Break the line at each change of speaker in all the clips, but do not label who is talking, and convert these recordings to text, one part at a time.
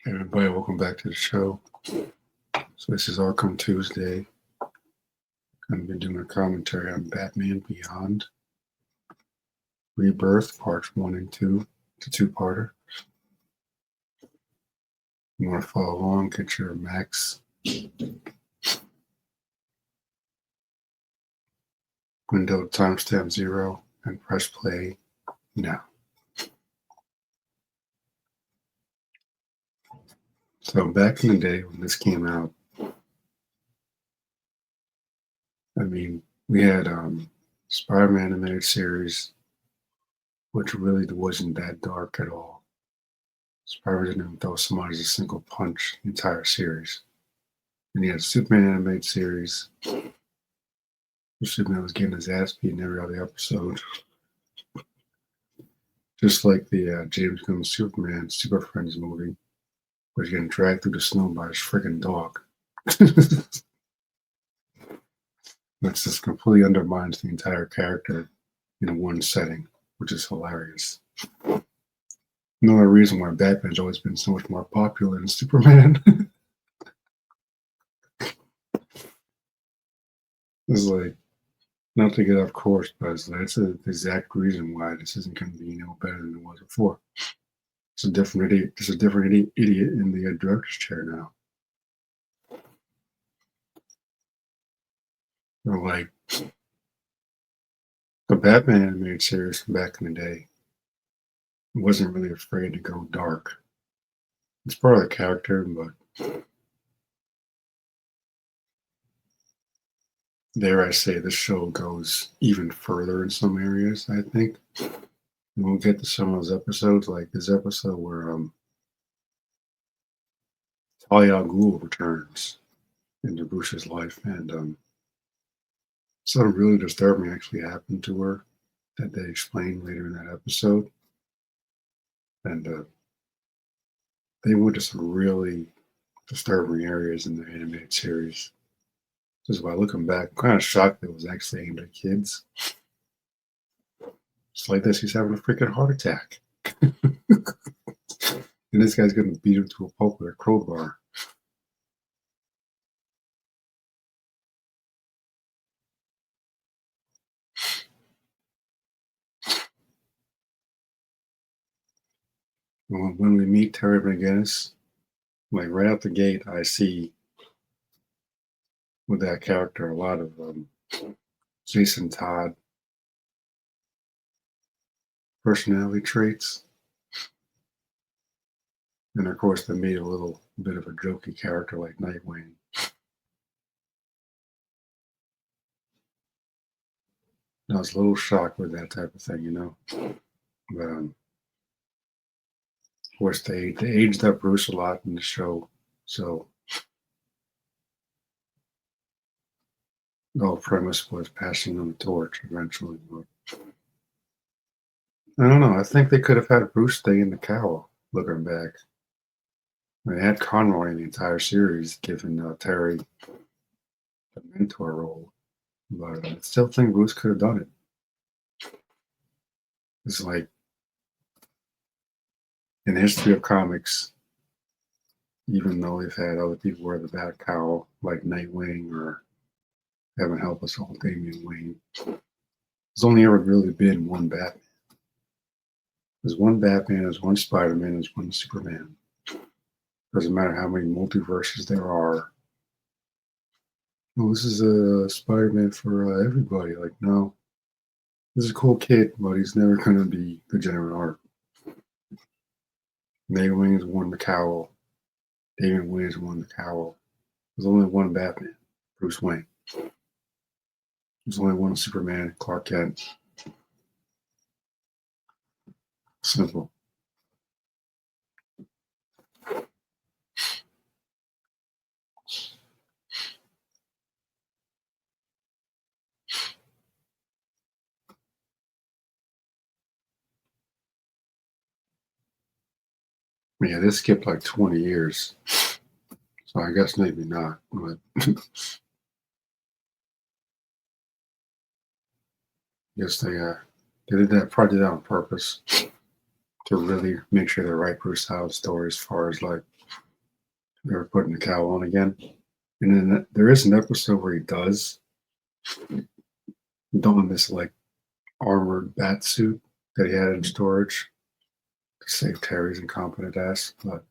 Hey everybody, welcome back to the show. So this is Arkham Tuesday. I'm been doing a commentary on Batman Beyond Rebirth, parts 1 and 2. It's a two-parter. You want to follow along, get your Max window timestamp 0 and press play now. So back in the day when this came out, we had Spider-Man animated series, which really wasn't that dark at all. Spider-Man didn't even throw so much as a single punch the entire series. And you had Superman animated series, where Superman was getting his ass beat in every other episode. Just like the James Gunn Superman Super Friends movie, where he's getting dragged through the snow by his freaking dog. Which just completely undermines the entire character in one setting, which is hilarious. Another reason why Batman's always been so much more popular than Superman. It's like, not to get off course, but that's the exact reason why this isn't going to be better than it was before. It's a different idiot. There's a different idiot in the director's chair now. Or like the Batman animated series from back in the day wasn't really afraid to go dark. It's part of the character, but dare I say, the show goes even further in some areas, I think. And we'll get to some of those episodes, like this episode where Talia al Ghul returns into Bruce's life, and something really disturbing actually happened to her that they explain later in that episode. And they went to some really disturbing areas in the animated series. Just by looking back, I'm kind of shocked that it was actually aimed at kids. It's like this, he's having a freaking heart attack. And this guy's going to beat him to a pulp with a crowbar. When we meet Terry McGinnis, like right out the gate, I see with that character a lot of Jason Todd personality traits. And of course, they made a little bit of a jokey character like Nightwing. I was a little shocked with that type of thing. But of course, they aged up Bruce a lot in the show, so the whole premise was passing on the torch eventually. But I don't know. I think they could have had Bruce stay in the cowl. Looking back, they had Conroy in the entire series, giving Terry the mentor role. But I still think Bruce could have done it. It's like in the history of comics, even though they've had other people wear the bat cowl, like Nightwing or Heaven Help Us All, Damian Wayne, there's only ever really been one Batman. There's one Batman, there's one Spider-Man, there's one Superman. Doesn't matter how many multiverses there are. Well, this is a Spider-Man for everybody. Like, no, this is a cool kid, but he's never going to be the General Art. Nightwing has worn the cowl. Damian Wayne has worn the cowl. There's only one Batman, Bruce Wayne. There's only one Superman, Clark Kent. Simple. Yeah, this skipped like 20 years. So I guess maybe not. But yes, they did that, probably did that on purpose to really make sure they write Bruce Howard's story as far as like They're putting the cowl on again. And then there is an episode where he does don this like armored bat suit that he had in storage to save Terry's incompetent ass. But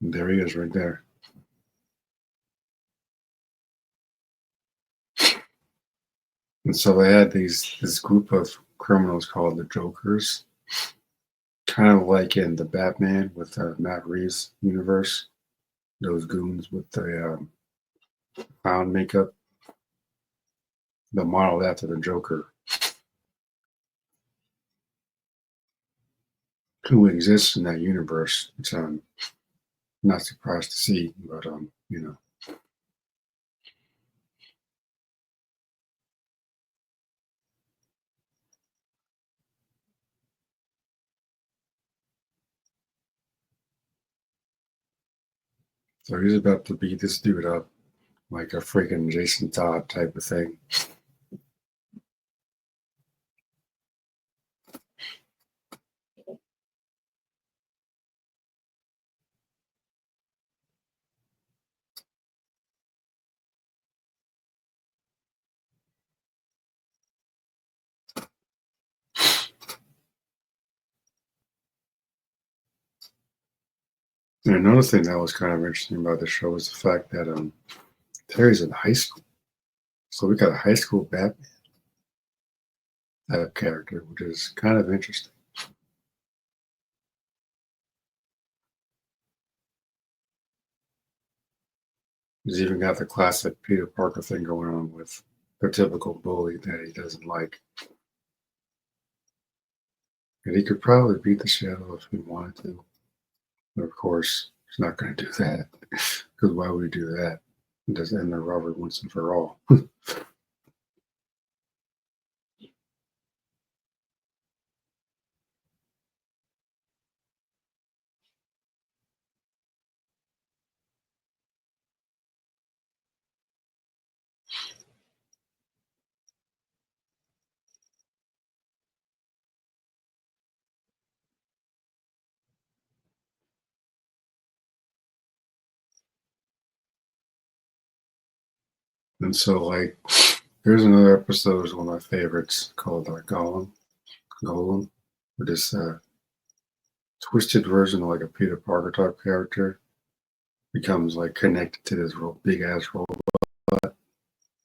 there he is right there. And so they had this group of criminals called the Jokers, kind of like in the Batman with Matt Reeves universe. Those goons with the clown makeup, the modeled after the Joker, who exists in that universe, which I'm not surprised to see, but you know. So he's about to beat this dude up like a freaking Jason Todd type of thing. And another thing that was kind of interesting about the show was the fact that Terry's in high school. So we got a high school Batman character, which is kind of interesting. He's even got the classic Peter Parker thing going on with the typical bully that he doesn't like. And he could probably beat the shit out of if he wanted to. But of course, he's not going to do that. Because why would he do that? Just end the robbery once and for all. And so, like, there's another episode, is one of my favorites, called Golem, with this twisted version of like a Peter Parker type character becomes like connected to this big ass robot.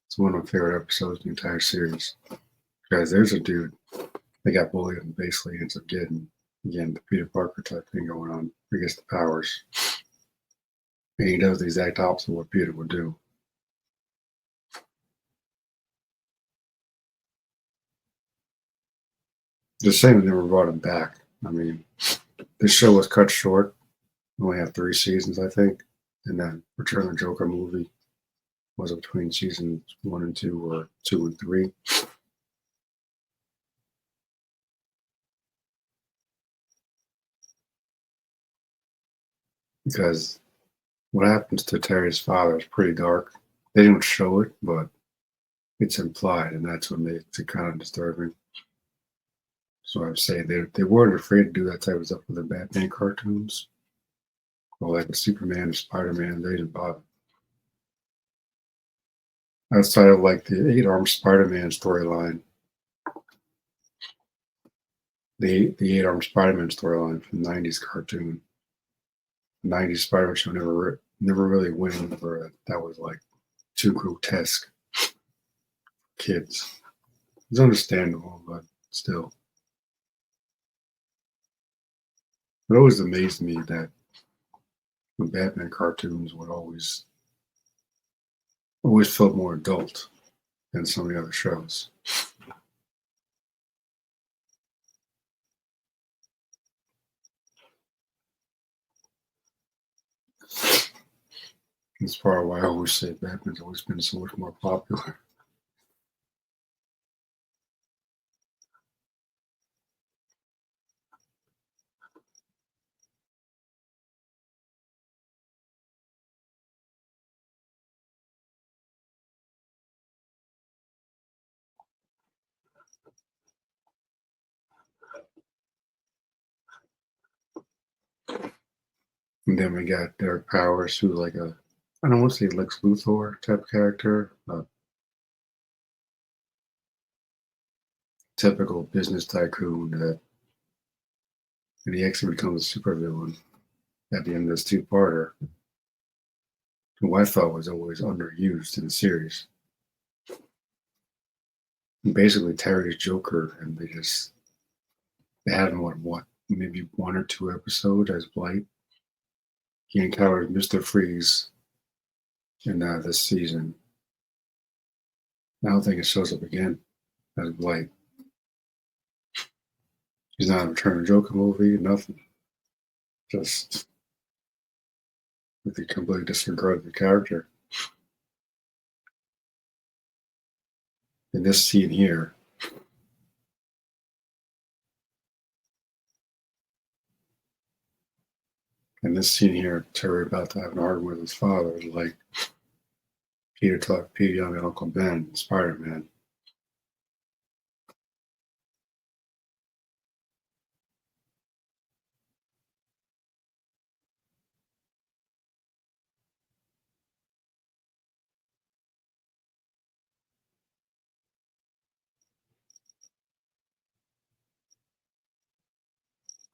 It's one of my favorite episodes in the entire series. Guys, there's a dude that got bullied and basically ends up getting again the Peter Parker type thing going on. He gets the powers. And he does the exact opposite of what Peter would do. The same never brought him back. I mean, this show was cut short. We only had 3 seasons, I think. And then Return of the Joker movie was between seasons 1 and 2 or 2 and 3. Because what happens to Terry's father is pretty dark. They don't show it, but it's implied, and that's what makes it kind of disturbing. So I'm saying they weren't afraid to do that type of stuff with the Batman cartoons. Or like the Superman or Spider-Man, they didn't bother. Outside of like the 8-armed Spider-Man storyline, the 8-armed Spider-Man storyline from the 90s cartoon. The 90s Spider-Man show never really went anywhere that was like too grotesque. Kids. It's understandable, but still. It always amazed me that the Batman cartoons would always felt more adult than some of the other shows. That's part of why I always say Batman's always been so much more popular. And then we got Derek Powers, who's like I don't want to say Lex Luthor type character, a typical business tycoon that, and he actually becomes a supervillain at the end of this two-parter, who I thought was always underused in the series. And basically, Terry's Joker, and they had him on what, maybe one or two episodes as Blight. He encountered Mr. Freeze in this season. I don't think it shows up again as Blight. He's not in a Return of Joker movie, nothing. Just with the completely disregarded the character. In this scene here, Terry about to have an argument with his father, like Peter talked Peter Young and Uncle Ben, Spider-Man.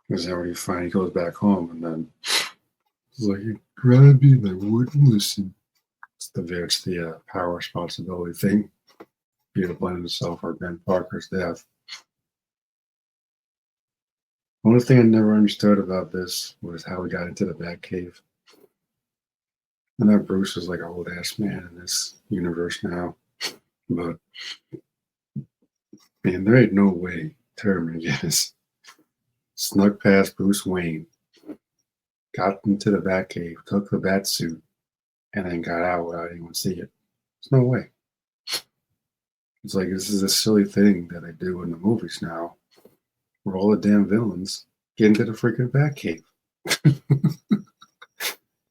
Because then when he goes back home, and then he's like, "You grabbed me and I wouldn't listen." It's the power responsibility thing. Peter blamed himself for Ben Parker's death. Only thing I never understood about this was how he got into the Batcave. I know Bruce is like an old ass man in this universe now, but man, there ain't no way Terry McGinnis snuck past Bruce Wayne, got into the Batcave, took the bat suit, and then got out without anyone seeing it. There's no way. It's like this is a silly thing that they do in the movies now, where all the damn villains get into the freaking Batcave.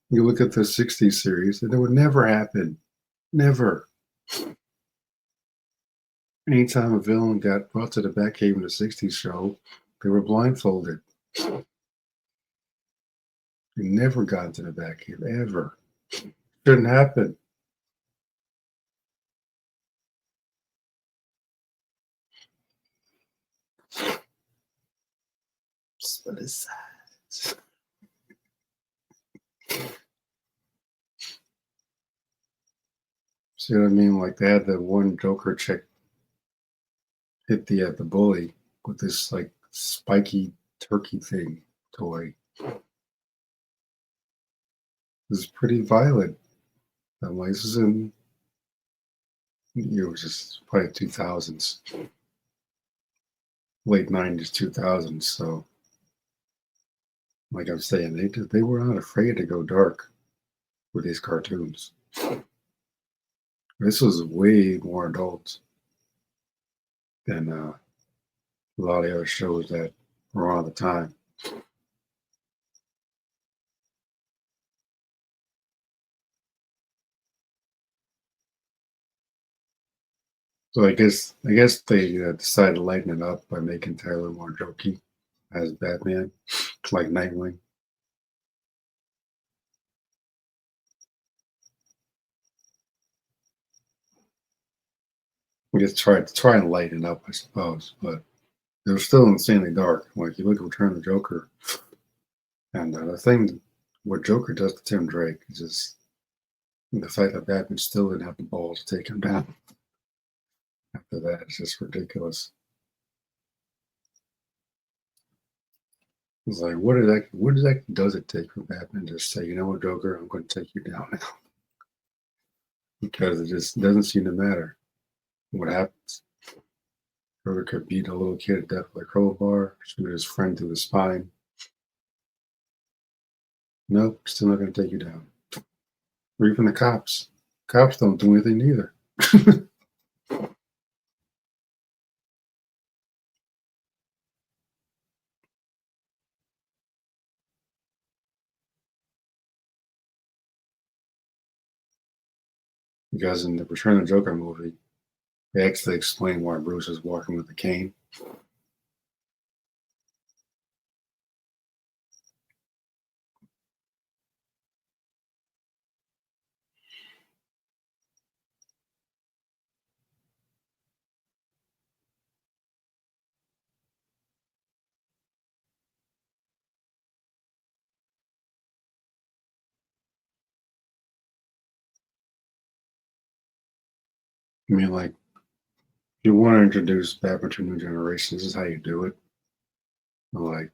You look at the '60s series, and it would never happen. Never. Anytime a villain got brought to the Batcave in the '60s show, they were blindfolded. They never got into the Batcave, ever. Shouldn't happen. What is that? See what I mean? Like they had that one Joker chick hit the bully with this like spiky turkey thing toy. This is pretty violent. I'm like, this is in just probably 2000s, late 90s, 2000s. So, like I'm saying, they were not afraid to go dark with these cartoons. This was way more adult than a lot of the other shows that were on at the time. So I guess they decided to lighten it up by making Tyler more jokey as Batman, like Nightwing. We just try and lighten it up, I suppose, but it was still insanely dark. Like you look at Return of the Joker, and the thing what Joker does to Tim Drake is just the fact that Batman still didn't have the balls to take him down. After that, it's just ridiculous. It's like, what exactly does it take for Batman to say, you know what, Joker, I'm going to take you down now? Because it just doesn't seem to matter what happens. Joker could beat a little kid to death with a crowbar, shoot his friend through the spine. Nope, still not going to take you down. Or even the cops. Cops don't do anything either. Because in the Return of the Joker movie, they actually explain why Bruce is walking with a cane. I mean, like, if you want to introduce Batman to a new generation, this is how you do it. Like,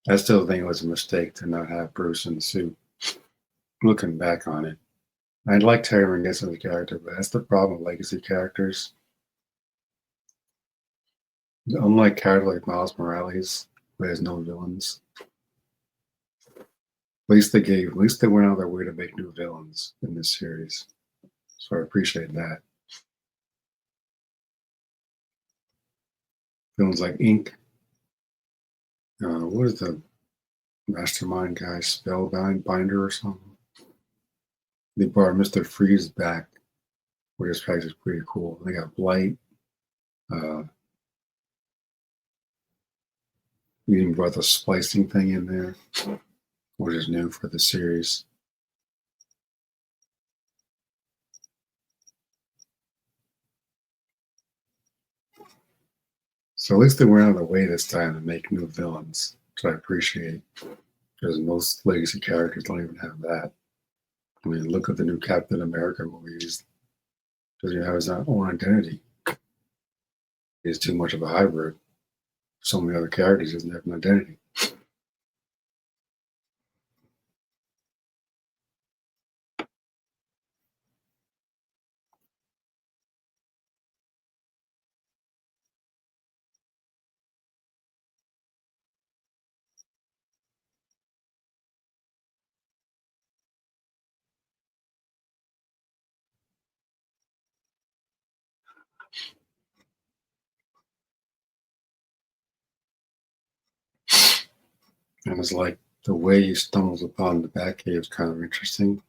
I still think it was a mistake to not have Bruce in the suit. Looking back on it, I like Terry Winget's as a character, but that's the problem with legacy characters. Unlike characters like Miles Morales, who has no villains, at least they went out of their way to make new villains in this series. So I appreciate that. Villains like Ink, what is the mastermind guy, Spellbinder or something? They brought Mr. Freeze back, which is actually pretty cool. They got Blight. Uh, we even brought the splicing thing in there, which is new for the series. So at least they went out of their way this time to make new villains, which I appreciate, because most legacy characters don't even have that. I mean, look at the new Captain America movies. Doesn't even have his own identity. He's too much of a hybrid. So many other characters doesn't have an identity. And it's like the way he stumbles upon the Batcave is kind of interesting.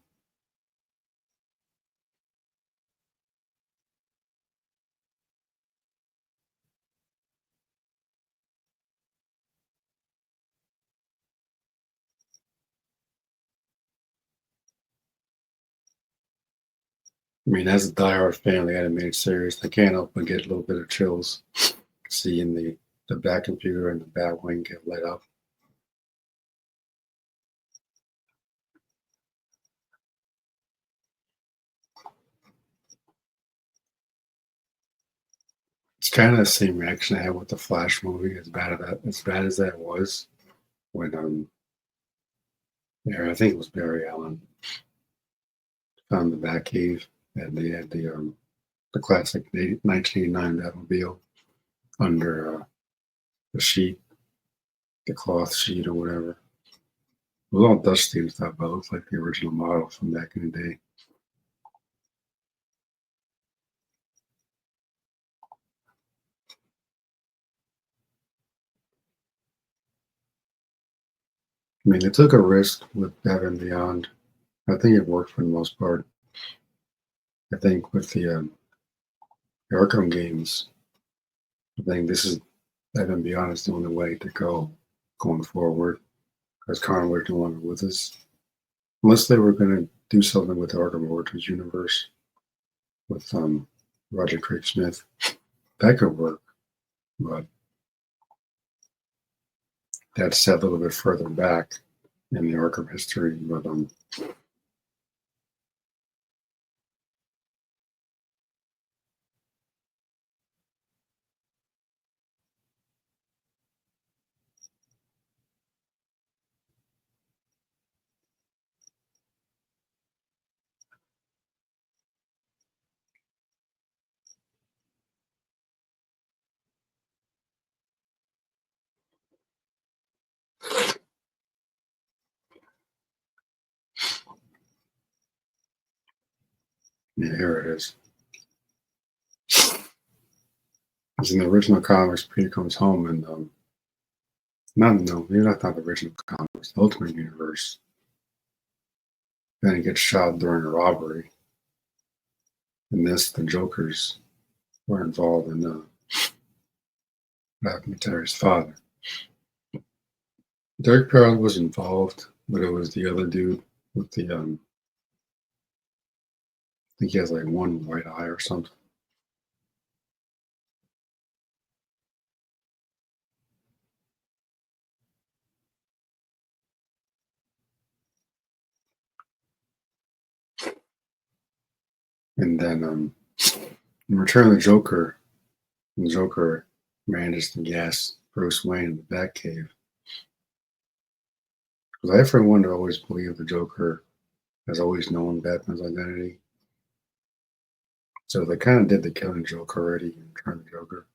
I mean, as a diehard fan of the animated series, I can't help but get a little bit of chills seeing the Bat computer and the Batwing get lit up. It's kind of the same reaction I had with the Flash movie, as bad as that was when yeah, I think it was Barry Allen found the Batcave and they had the classic 1989 Batmobile under the sheet, the cloth sheet or whatever. It was all dusty and stuff, but it looks like the original model from back in the day. I mean, they took a risk with Batman Beyond. I think it worked for the most part. I think with the Arkham games, I think this is Batman Beyond is the only way to go going forward because Conway's no longer with us. Unless they were going to do something with the Arkham Origins universe with Roger Craig Smith, that could work. But that's set a little bit further back in the Arkham history. But yeah, here it is. As in the original comics, Peter comes home and not no, maybe not the original comics, the Ultimate Universe. Then he gets shot during a robbery. In this, the Jokers were involved in Terry's father. Derek Perrin was involved, but it was the other dude with the I think he has like one white eye or something. And then in Return of the Joker manages to gas Bruce Wayne in the Batcave. Because I, for one, always believe the Joker has always known Batman's identity. So they kind of did the killing joke already in Return of the Joker.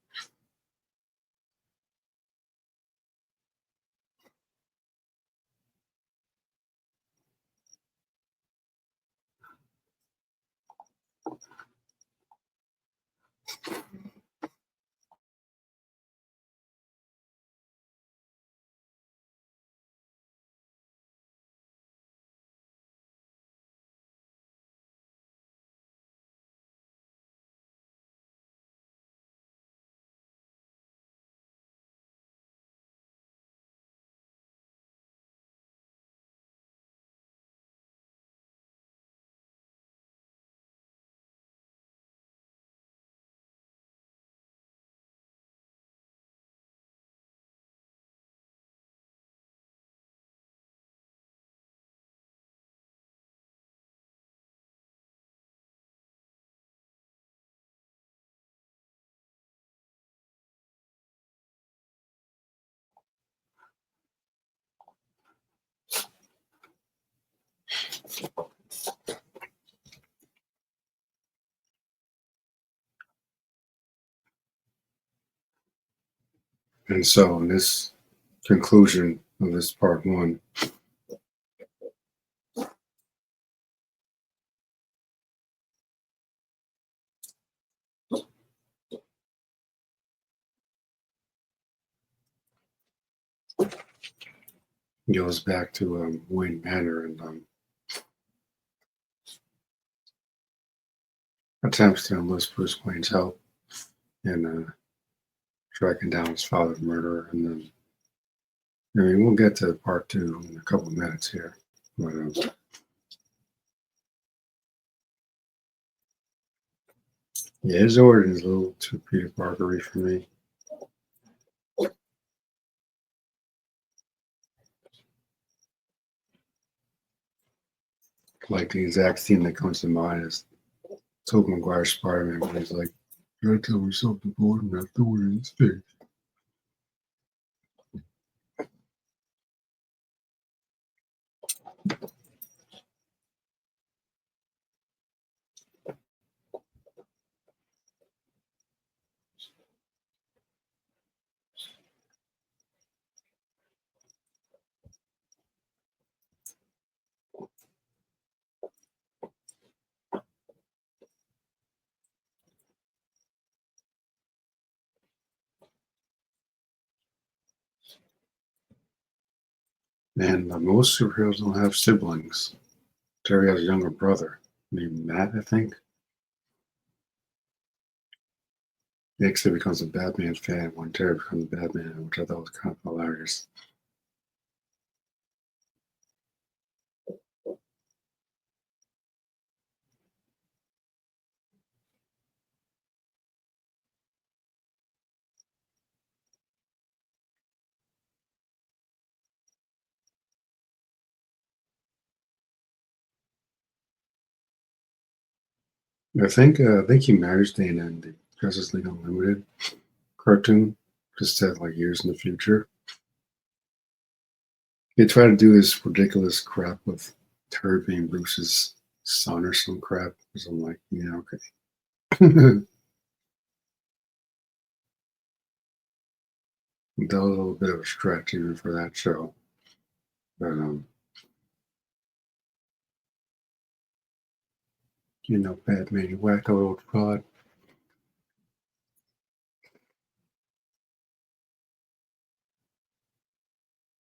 And so in this conclusion of this part one, goes back to Wayne Manor and attempts to enlist Bruce Wayne's help in tracking down his father's murderer. And then, I mean, we'll get to part two in a couple of minutes here. But, yeah, his origin is a little too Peter Parkery for me. Like the exact scene that comes to mind is Tobey Maguire's Spider-Man when he's like, "Gotta tell me something important, I threw it in his face." And most superheroes don't have siblings. Terry has a younger brother named Matt, I think. He actually becomes a Batman fan when Terry becomes Batman, which I thought was kind of hilarious. I think he marries Dana in the Justice League Unlimited cartoon, just said like years in the future. They try to do this ridiculous crap with Terry being Bruce's son or some crap. So I'm like, yeah, okay. That was a little bit of a stretch even for that show. But Batman, you wacko old fraud.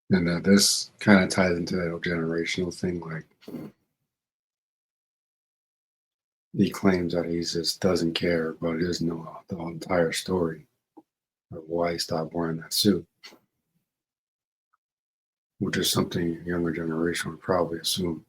And this kind of ties into that old generational thing. Like he claims that he just doesn't care, but he doesn't know the entire story of why he stopped wearing that suit, which is something a younger generation would probably assume.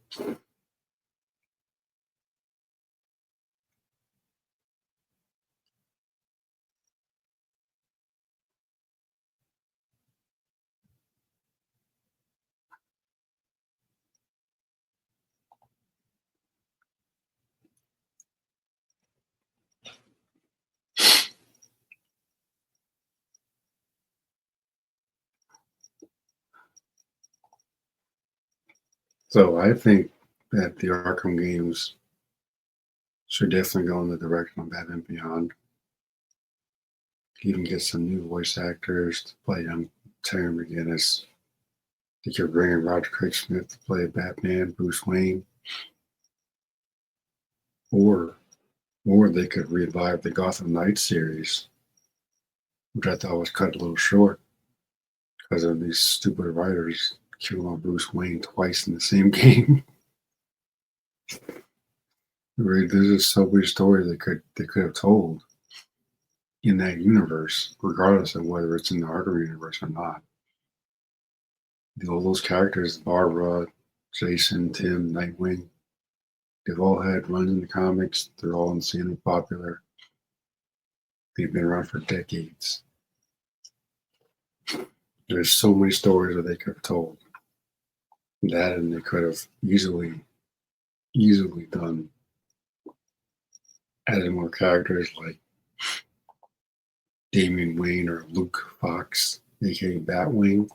So I think that the Arkham games should definitely go in the direction of Batman Beyond. Even get some new voice actors to play Terry McGinnis. They could bring in Roger Craig Smith to play Batman, Bruce Wayne, or they could revive the Gotham Knights series, which I thought was cut a little short because of these stupid writers killing off Bruce Wayne twice in the same game. Right, there's just so many stories they could have told in that universe, regardless of whether it's in the Arkham universe or not. All those characters, Barbara, Jason, Tim, Nightwing, they've all had runs in the comics. They're all insanely popular. They've been around for decades. There's so many stories that they could have told. That, and they could have easily done adding more characters like Damian Wayne or Luke Fox, aka Batwing.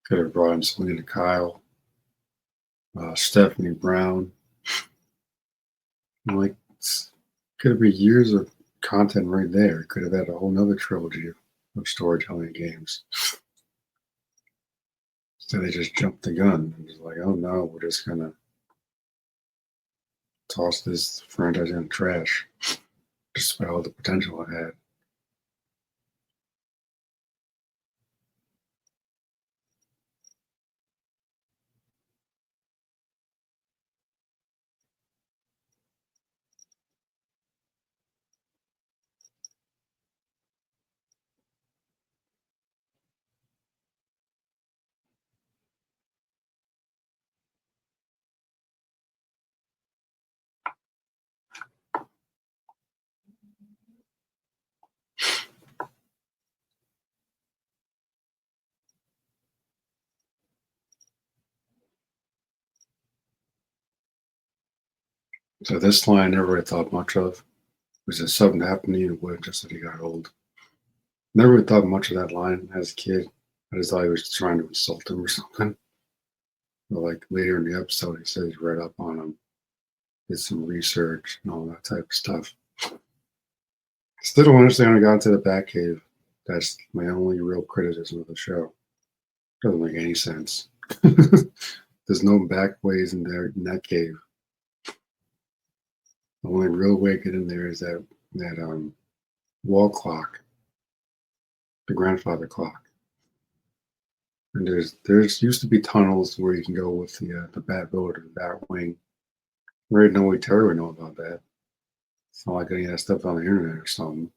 Could have brought in Selena Kyle, Stephanie Brown. Like, could have been years of content right there. Could have had a whole nother trilogy of storytelling games. So they just jumped the gun and was like, oh no, we're just gonna toss this franchise in the trash, despite all the potential it had. So this line I never really thought much of. Was it something happened to you? What just that he got old? Never really thought much of that line as a kid. I just thought he was trying to insult him or something. But like later in the episode, he says he read up on him, did some research and all that type of stuff. Still don't understand how I got into the Batcave. That's my only real criticism of the show. Doesn't make any sense. There's no back ways in there in that cave. The only real way to get in there is that wall clock, the grandfather clock. And there's used to be tunnels where you can go with the bat boat or the bat wing. Right? No way Terry would know about that. It's not like any of that stuff on the internet or something.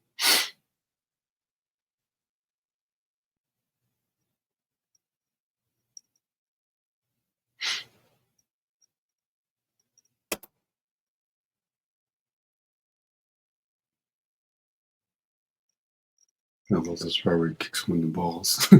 No, this is where he kicks him in the balls. At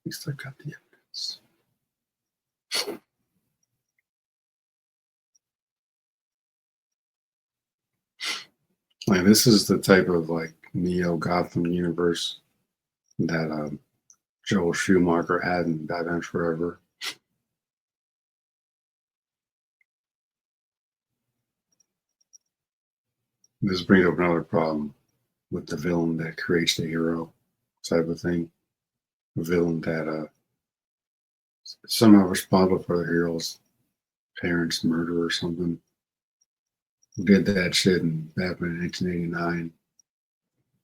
least I got the evidence. Like this is the type of like Neo Gotham universe that Joel Schumacher had in Batman Forever. This brings up another problem with the villain that creates the hero type of thing. A villain that somehow responsible for the hero's parents' murder or something. Who did that shit in Batman in 1989.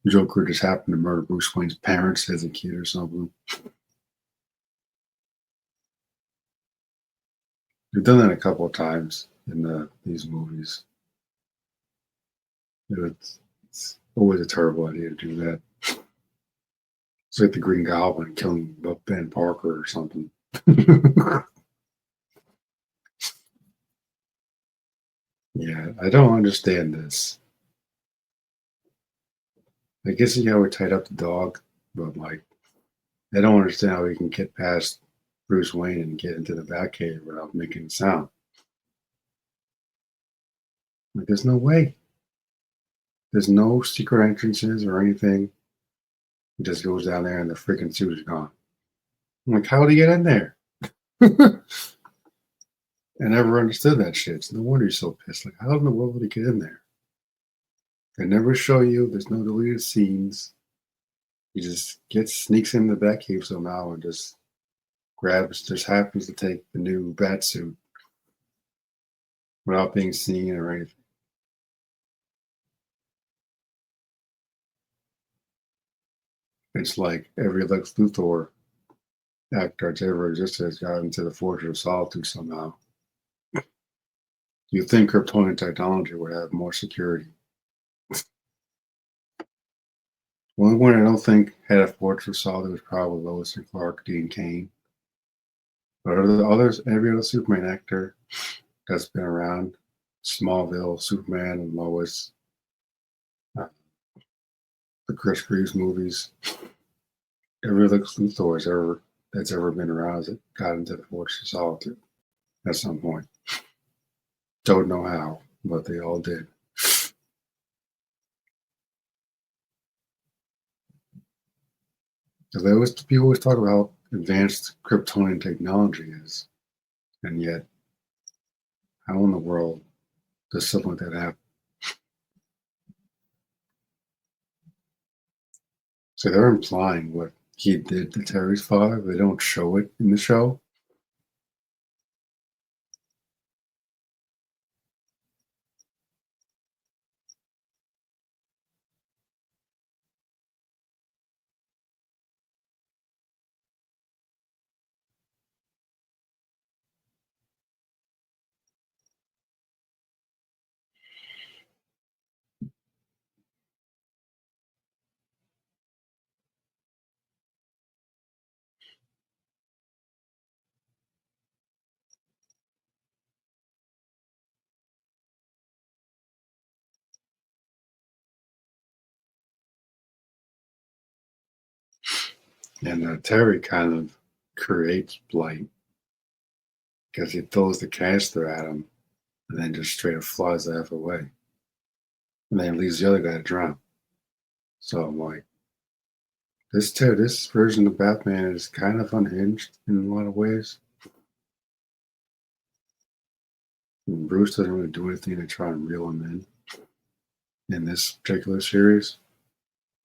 Joker just happened to murder Bruce Wayne's parents as a kid or something. They've done that a couple of times in these movies. It's always a terrible idea to do that. It's like the Green Goblin killing Ben Parker or something. Yeah, I don't understand this. I guess see how we tied up the dog, but like, I don't understand how we can get past Bruce Wayne and get into the Batcave without making a sound. Like, there's no way. There's no secret entrances or anything. He just goes down there and the freaking suit is gone. I'm like, how did he get in there? I never understood that shit. So no wonder he's so pissed. Like, how in the world did he get in there? They never show you. There's no deleted scenes. He just sneaks in the Batcave somehow and just happens to take the new bat suit without being seen or anything. It's like every Lex Luthor actor that's ever existed has got into the Fortress of Solitude somehow. You think Kryptonian technology would have more security. One one I don't think had a Fortress of Solitude was probably Lois and Clark, Dean Cain. But others, every other Superman actor that's been around, Smallville, Superman, and Lois, uh, the Chris Reeves movies, every Lex Luthor that's ever been around has got into the Fortress of Solitude at some point. Don't know how, but they all did. Because people always talk about how advanced Kryptonian technology is, and yet, how in the world does something like that happen? So they're implying what he did to Terry's father. They don't show it in the show. And Terry kind of creates Blight because he throws the canister at him and then just straight up flies the F away. And then leaves the other guy to drown. So I'm like, this version of Batman is kind of unhinged in a lot of ways. And Bruce doesn't really do anything to try and reel him in this particular series.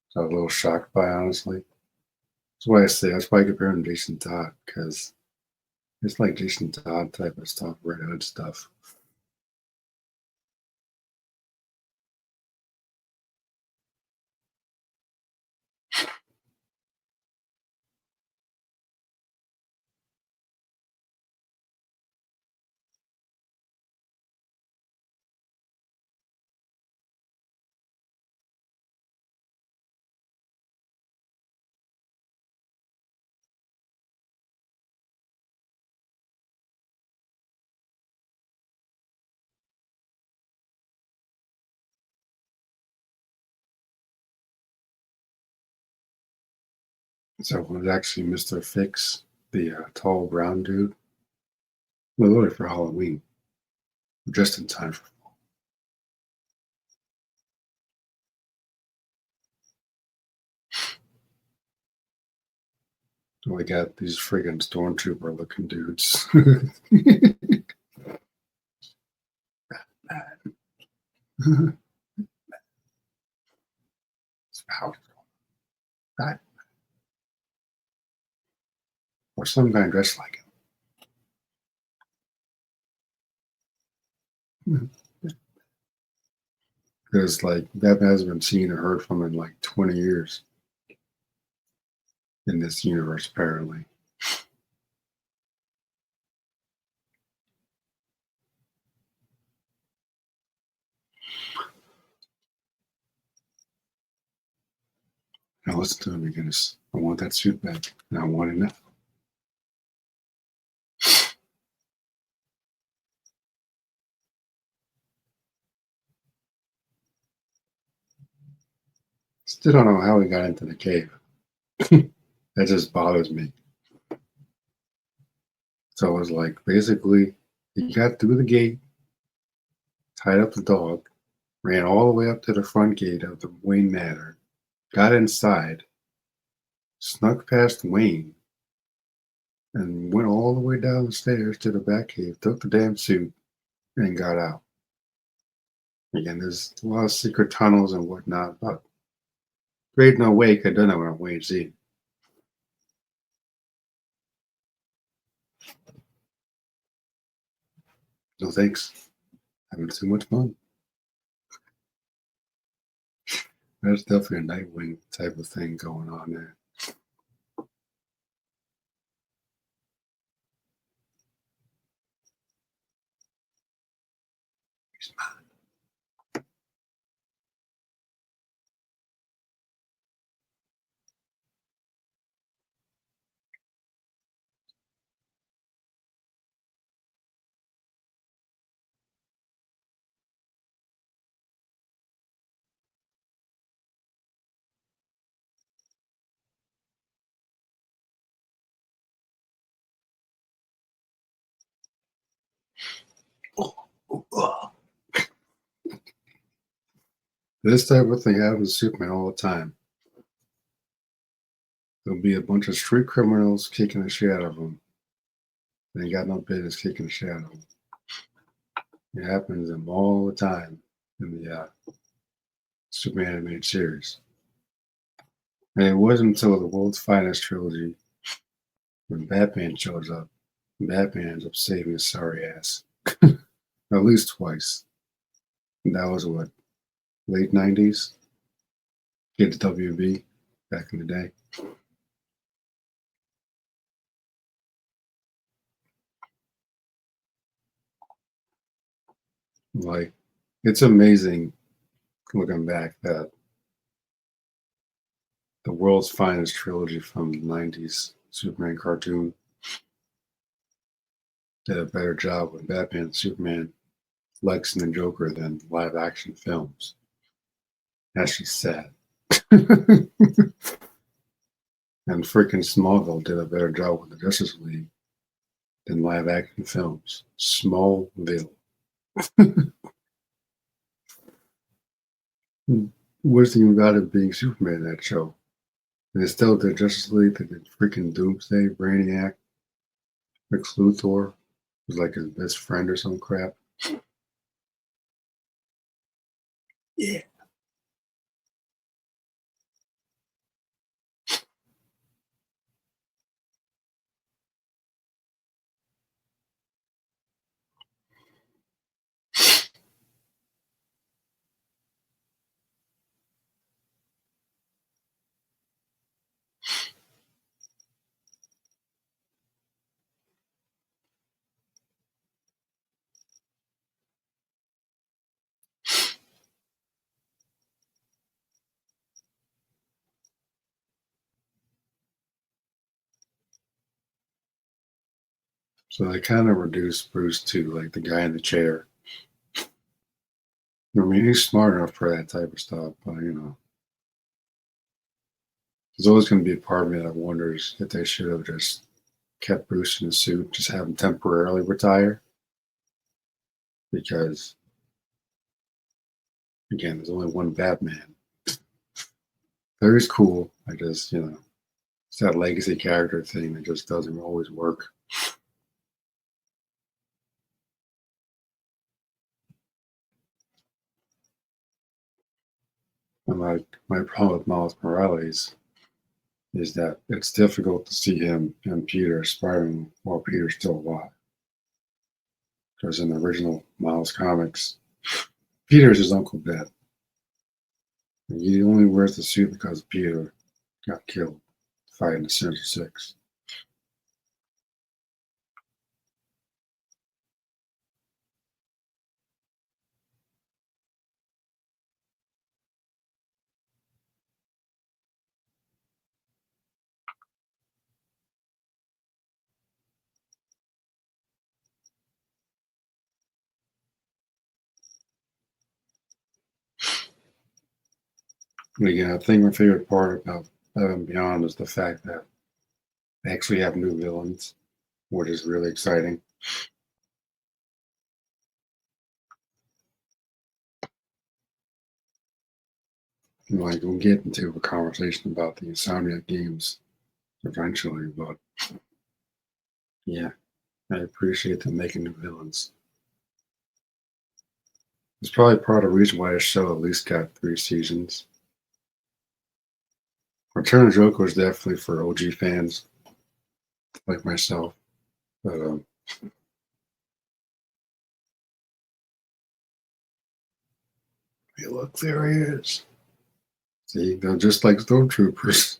So I was a little shocked by, honestly. That's why I compare him to Jason Todd, because it's like Jason Todd type of stuff, Red Hood stuff. So it was actually Mr. Fix, the tall brown dude, literally for Halloween, just in time for. We got these friggin' stormtrooper looking dudes. It's powerful. That or some guy dressed like him. Because like that hasn't been seen or heard from in like 20 years in this universe, apparently. Now listen to him again. I want that suit back, and I want it now. Still don't know how he got into the cave. That just bothers me. So it was like basically he got through the gate, tied up the dog, ran all the way up to the front gate of the Wayne Manor, got inside, snuck past Wayne, and went all the way down the stairs to the back cave, took the damn suit, and got out. Again, there's a lot of secret tunnels and whatnot, but there's no way he could have done it on Wayne's Z. No thanks. Having too much fun. There's definitely a Nightwing type of thing going on there. This type of thing happens to Superman all the time. There'll be a bunch of street criminals kicking the shit out of him. They ain't got no business kicking the shit out of him. It happens to him all the time in the Superman animated series. And it wasn't until the World's Finest trilogy when Batman shows up. Batman ends up saving his sorry ass. At least twice. And that was what, late 90s? Kids WB back in the day. Like, it's amazing looking back that the World's Finest trilogy from the 90s Superman cartoon did a better job with Batman and Superman, Lex and the Joker than live action films. Actually sad. And freaking Smallville did a better job with the Justice League than live action films. Smallville. Worst thing about it being Superman in that show. And it's still the Justice League that did freaking Doomsday, Brainiac, Lex Luthor was like his best friend or some crap. Yeah. So they kind of reduced Bruce to like the guy in the chair. I mean, he's smart enough for that type of stuff, but there's always going to be a part of me that wonders if they should have just kept Bruce in the suit, just have him temporarily retire. Because, again, there's only one Batman. There is cool. I just, it's that legacy character thing that just doesn't always work. And my problem with Miles Morales is that it's difficult to see him and Peter aspiring while Peter's still alive. Because in the original Miles comics, Peter's his Uncle Ben. And he only wears the suit because Peter got killed fighting the Sinister Six. And again, I think my favorite part about Above and Beyond is the fact that they actually have new villains. which is really exciting. Like we'll get into a conversation about the Insomniac games eventually, but yeah, I appreciate them making new villains. It's probably part of the reason why this show at least got 3 seasons. Return of Joker was definitely for OG fans like myself, but hey, look, there he is. See, they're just like stormtroopers.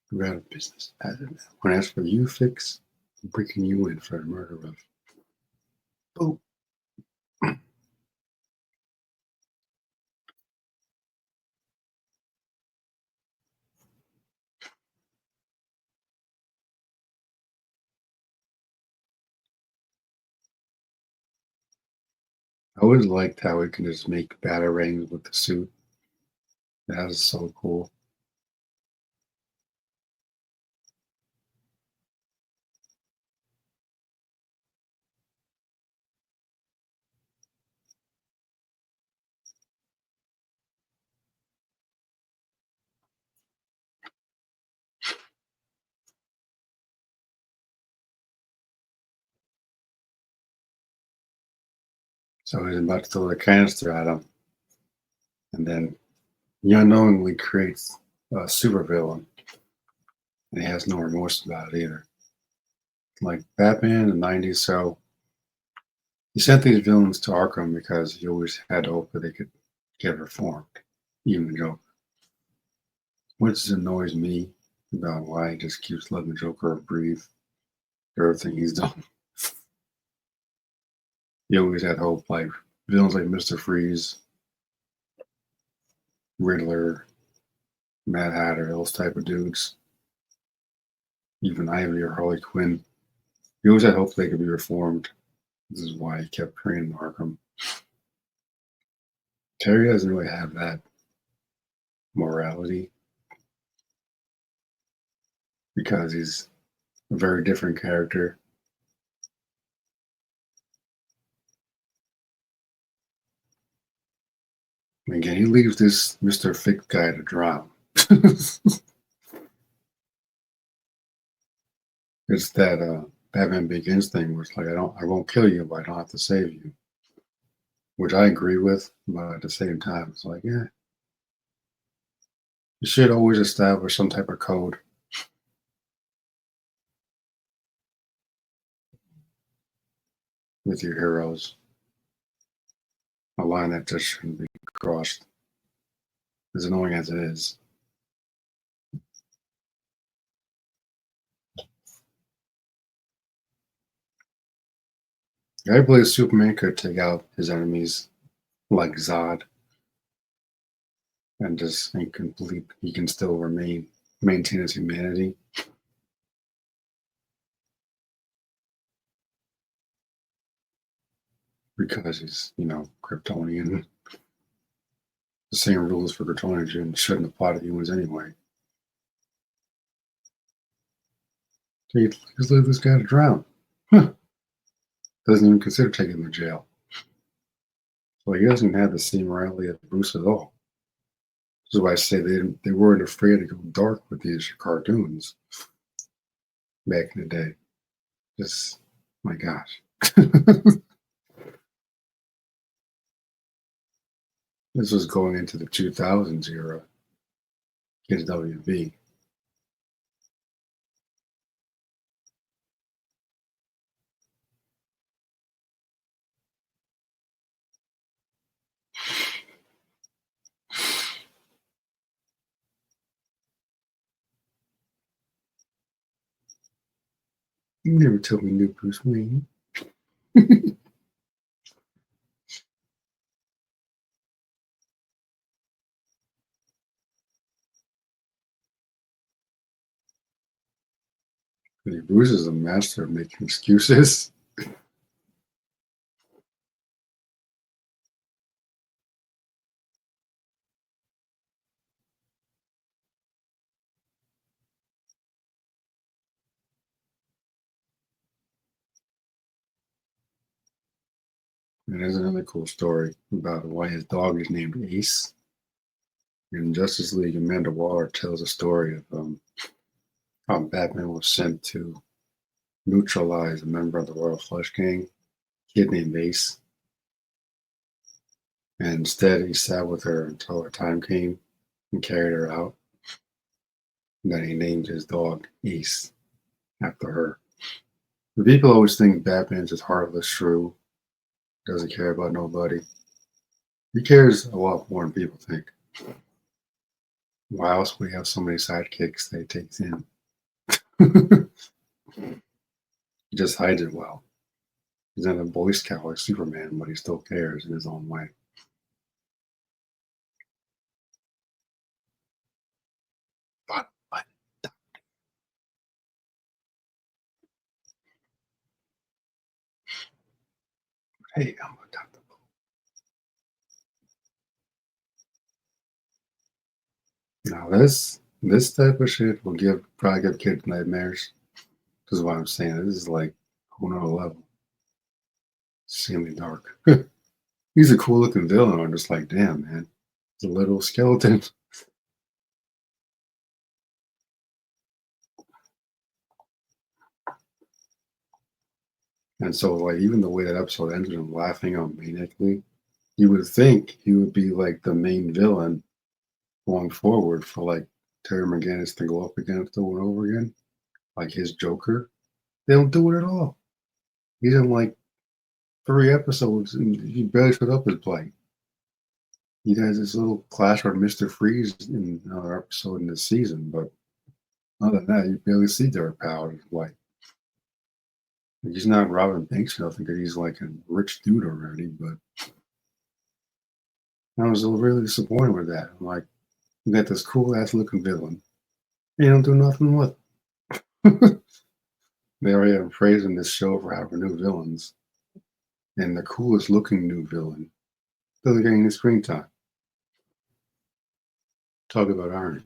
We're out of business. When I ask for you fix, I'm breaking you in for the murder of. Oh, I always liked how we can just make batarangs with the suit. That was so cool. So he's about to throw the canister at him, and then he unknowingly creates a supervillain, and he has no remorse about it either. Like Batman in the '90s, so he sent these villains to Arkham because he always had hope that they could get reformed, even the Joker. Which annoys me about why he just keeps letting the Joker breathe for everything he's done. He always had hope, like villains like Mr. Freeze, Riddler, Mad Hatter, those type of dudes, even Ivy or Harley Quinn. He always had hope they could be reformed. This is why he kept creating Arkham. Terry doesn't really have that morality because he's a very different character. And again, he leaves this Mr. Fix guy to drown. It's that Batman Begins thing where it's like I won't kill you, but I don't have to save you. Which I agree with, but at the same time, it's like, yeah, you should always establish some type of code with your heroes. A line that just shouldn't be crossed. As annoying as it is. I believe Superman could take out his enemies like Zod and just incomplete. He can still maintain his humanity. Because he's, Kryptonian. The same rules for Kryptonians shouldn't apply to humans anyway. He just let this guy to drown. Huh. Doesn't even consider taking him to jail. So he doesn't have the same morality as Bruce at all. This is why I say they weren't afraid to go dark with these cartoons back in the day. Just, my gosh. This was going into the 2000s era. Kids WB. You never told me new Bruce Wayne. Bruce is a master of making excuses. And there's another cool story about why his dog is named Ace. In Justice League, Amanda Waller tells a story of how Batman was sent to neutralize a member of the Royal Flush Gang, a kid named Ace. And instead, he sat with her until her time came and carried her out. And then he named his dog Ace after her. The people always think Batman's just heartless, shrew, doesn't care about nobody. He cares a lot more than people think. Why else would he have so many sidekicks that he takes in? He just hides it well. He's not a Boy Scout like Superman, but he still cares in his own way. But hey, I'm a doctor. Now this type of shit will probably give kids nightmares. This is what I'm saying. This is like a whole nother level. Extremely dark. He's a cool looking villain. I'm just like, damn, man. It's a little skeleton. And so, like, even the way that episode ends with him laughing unmeaningfully, you would think he would be like the main villain going forward for like Terry McGinnis to go up against over and over again, like his Joker. They don't do it at all. He's in like 3 episodes and he barely showed up as Blight. He has this little clash with Mr. Freeze in another episode in this season, but other than that, you barely see their power as Blight. Like, he's not Robin Banks or nothing because he's like a rich dude already, but I was really disappointed with that. I'm like, you got this cool ass looking villain. And you don't do nothing with it. They already have praising this show for having new villains. And the coolest looking new villain doesn't get any screen time. Talk about irony.